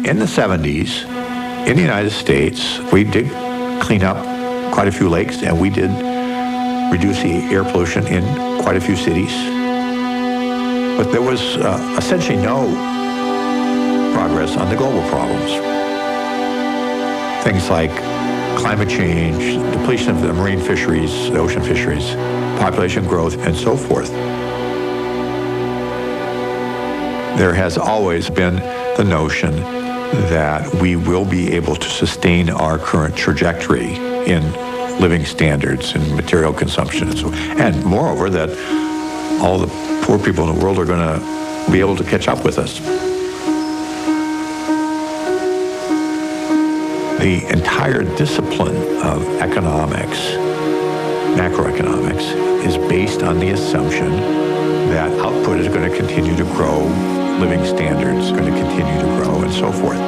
in the 70s, in the United States, we did clean up quite a few lakes, and we did reduce the air pollution in quite a few cities. But there was essentially no progress on the global problems. Things like climate change, depletion of the marine fisheries, the ocean fisheries, population growth, and so forth. There has always been the notion that we will be able to sustain our current trajectory in living standards and material consumption and moreover, that all the poor people in the world are going to be able to catch up with us. The entire discipline of economics, macroeconomics, is based on the assumption that output is going to continue to grow, living standards are going to continue to grow, and so forth.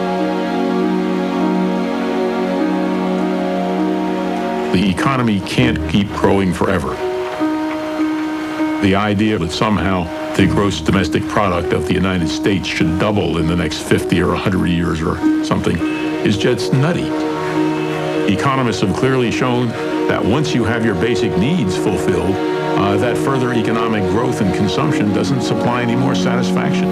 The economy can't keep growing forever. The idea that somehow the gross domestic product of the United States should double in the next 50 or 100 years or something is just nutty. Economists have clearly shown that once you have your basic needs fulfilled, that further economic growth and consumption doesn't supply any more satisfaction.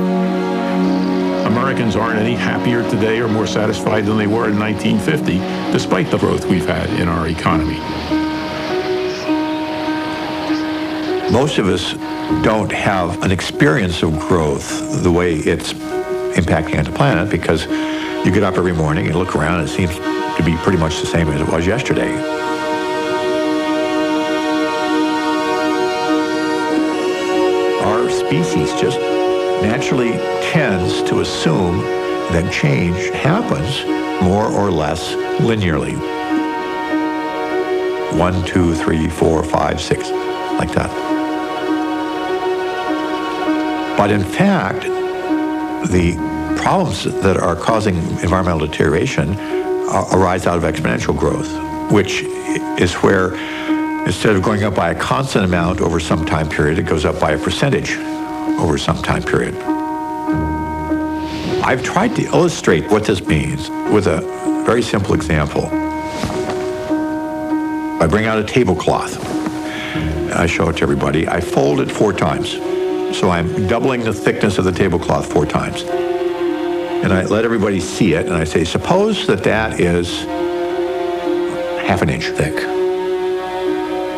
Americans aren't any happier today or more satisfied than they were in 1950, despite the growth we've had in our economy. Most of us don't have an experience of growth the way it's impacting on the planet, because you get up every morning and look around and it seems to be pretty much the same as it was yesterday. Our species just naturally tends to assume that change happens more or less linearly. 1, 2, 3, 4, 5, 6, like that. But in fact, the problems that are causing environmental deterioration arise out of exponential growth, which is where instead of going up by a constant amount over some time period, it goes up by a percentage over some time period. I've tried to illustrate what this means with a very simple example. I bring out a tablecloth. I show it to everybody. I fold it 4 times. So I'm doubling the thickness of the tablecloth 4 times. And I let everybody see it, and I say, suppose that is ½ inch thick.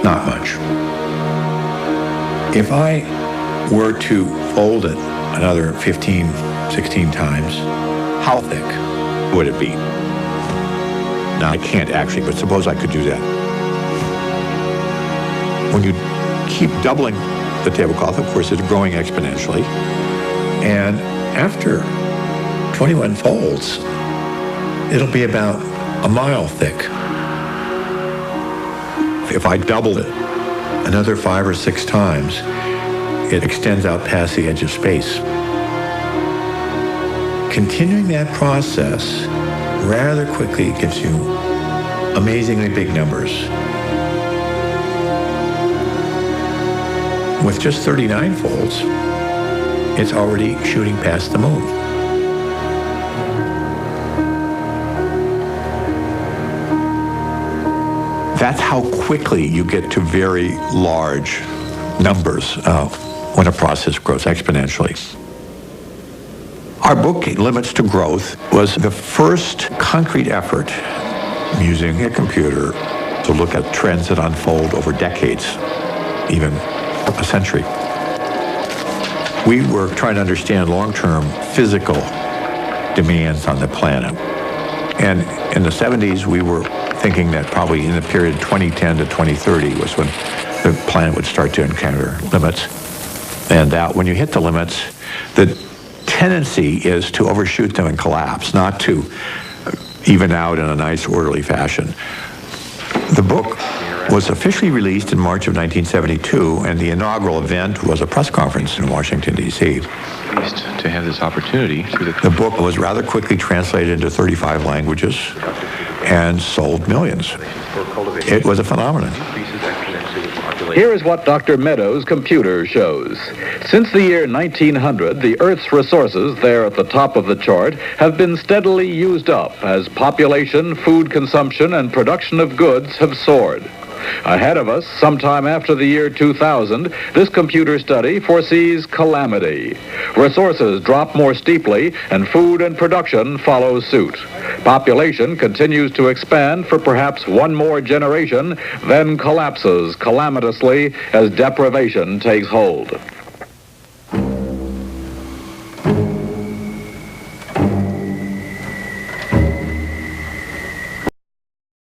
Not much. If I were to fold it another 15, 16 times, how thick would it be? Now, I can't actually, but suppose I could do that. When you keep doubling the tablecloth, of course, it's growing exponentially. And after 21 folds, it'll be about a mile thick. If I double it another 5 or 6 times, it extends out past the edge of space. Continuing that process rather quickly gives you amazingly big numbers. With just 39 folds, it's already shooting past the moon. That's how quickly you get to very large numbers when a process grows exponentially. Our book, Limits to Growth, was the first concrete effort using a computer to look at trends that unfold over decades, even a century. We were trying to understand long-term physical demands on the planet. And in the 70s, we were thinking that probably in the period 2010 to 2030 was when the planet would start to encounter limits. And that when you hit the limits, the tendency is to overshoot them and collapse, not to even out in a nice, orderly fashion. The book was officially released in March of 1972, and the inaugural event was a press conference in Washington, D.C. Pleased to have this opportunity. The book was rather quickly translated into 35 languages and sold millions. It was a phenomenon. Here is what Dr. Meadows' computer shows. Since the year 1900, the Earth's resources, there at the top of the chart, have been steadily used up as population, food consumption, and production of goods have soared. Ahead of us, sometime after the year 2000, this computer study foresees calamity. Resources drop more steeply, and food and production follow suit. Population continues to expand for perhaps one more generation, then collapses calamitously as deprivation takes hold.